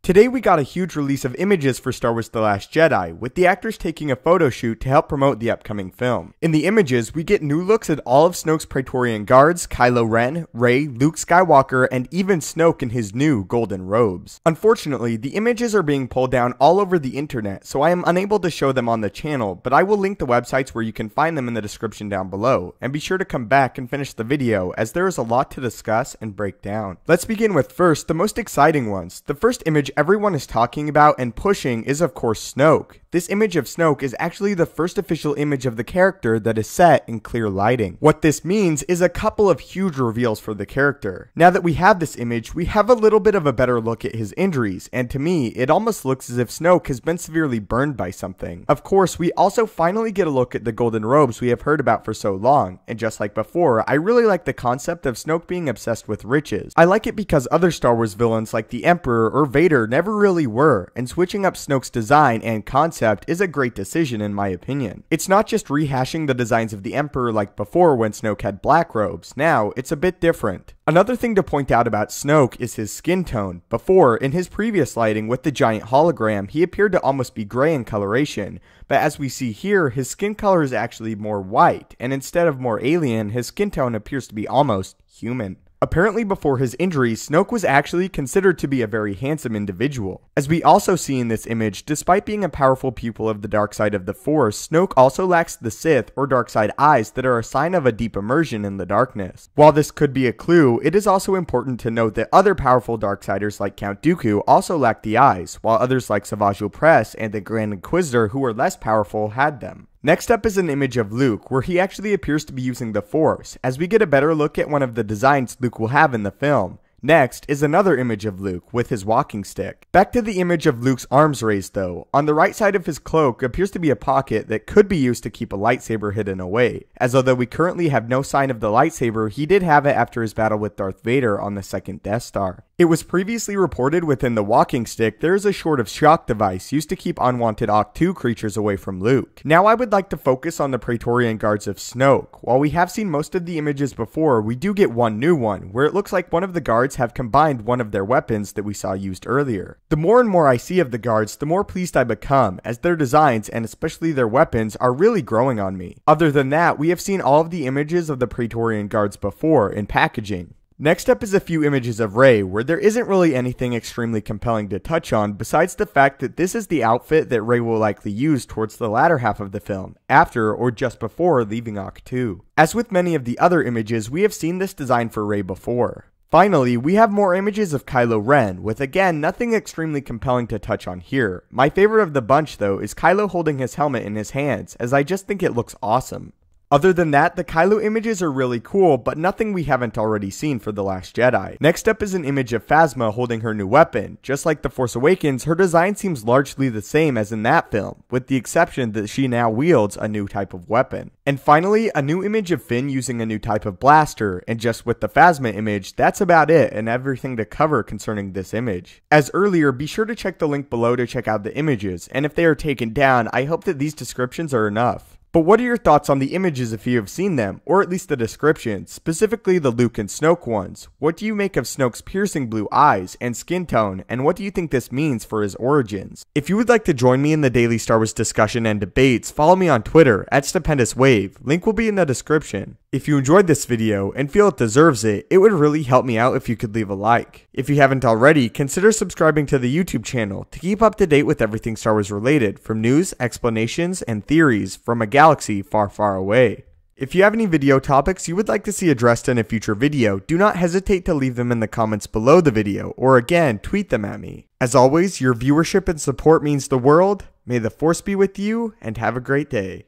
Today we got a huge release of images for Star Wars The Last Jedi, with the actors taking a photo shoot to help promote the upcoming film. In the images, we get new looks at all of Snoke's Praetorian guards, Kylo Ren, Rey, Luke Skywalker, and even Snoke in his new golden robes. Unfortunately, the images are being pulled down all over the internet, so I am unable to show them on the channel, but I will link the websites where you can find them in the description down below, and be sure to come back and finish the video as there is a lot to discuss and break down. Let's begin with first, the most exciting ones. The first image everyone is talking about and pushing is of course Snoke. This image of Snoke is actually the first official image of the character that is set in clear lighting. What this means is a couple of huge reveals for the character. Now that we have this image, we have a little bit of a better look at his injuries, and to me, it almost looks as if Snoke has been severely burned by something. Of course, we also finally get a look at the golden robes we have heard about for so long, and just like before, I really like the concept of Snoke being obsessed with riches. I like it because other Star Wars villains like the Emperor or Vader never really were, and switching up Snoke's design and concept is a great decision in my opinion. It's not just rehashing the designs of the Emperor like before when Snoke had black robes, now it's a bit different. Another thing to point out about Snoke is his skin tone. Before, in his previous lighting with the giant hologram, he appeared to almost be gray in coloration, but as we see here, his skin color is actually more white, and instead of more alien, his skin tone appears to be almost human. Apparently before his injuries, Snoke was actually considered to be a very handsome individual. As we also see in this image, despite being a powerful pupil of the dark side of the Force, Snoke also lacks the Sith or dark side eyes that are a sign of a deep immersion in the darkness. While this could be a clue, it is also important to note that other powerful Darksiders like Count Dooku also lack the eyes, while others like Savage Opress and the Grand Inquisitor, who were less powerful, had them. Next up is an image of Luke, where he actually appears to be using the Force, as we get a better look at one of the designs Luke will have in the film. Next is another image of Luke with his walking stick. Back to the image of Luke's arms raised though. On the right side of his cloak appears to be a pocket that could be used to keep a lightsaber hidden away, as although we currently have no sign of the lightsaber, he did have it after his battle with Darth Vader on the second Death Star. It was previously reported within the walking stick there is a sort of shock device used to keep unwanted Octu creatures away from Luke. Now I would like to focus on the Praetorian guards of Snoke. While we have seen most of the images before, we do get one new one, where it looks like one of the guards have combined one of their weapons that we saw used earlier. The more and more I see of the guards, the more pleased I become, as their designs, and especially their weapons, are really growing on me. Other than that, we have seen all of the images of the Praetorian guards before in packaging. Next up is a few images of Rey, where there isn't really anything extremely compelling to touch on besides the fact that this is the outfit that Rey will likely use towards the latter half of the film, after or just before leaving Octu. As with many of the other images, we have seen this design for Rey before. Finally, we have more images of Kylo Ren, with again nothing extremely compelling to touch on here. My favorite of the bunch though is Kylo holding his helmet in his hands, as I just think it looks awesome. Other than that, the Kylo images are really cool, but nothing we haven't already seen for The Last Jedi. Next up is an image of Phasma holding her new weapon. Just like The Force Awakens, her design seems largely the same as in that film, with the exception that she now wields a new type of weapon. And finally, a new image of Finn using a new type of blaster, and just with the Phasma image, that's about it and everything to cover concerning this image. As earlier, be sure to check the link below to check out the images, and if they are taken down, I hope that these descriptions are enough. But what are your thoughts on the images if you have seen them, or at least the descriptions, specifically the Luke and Snoke ones? What do you make of Snoke's piercing blue eyes and skin tone, and what do you think this means for his origins? If you would like to join me in the daily Star Wars discussion and debates, follow me on Twitter at StupendousWave, link will be in the description. If you enjoyed this video and feel it deserves it, it would really help me out if you could leave a like. If you haven't already, consider subscribing to the YouTube channel to keep up to date with everything Star Wars related, from news, explanations, and theories from a galaxy far, far away. If you have any video topics you would like to see addressed in a future video, do not hesitate to leave them in the comments below the video, or again, tweet them at me. As always, your viewership and support means the world. May the Force be with you, and have a great day.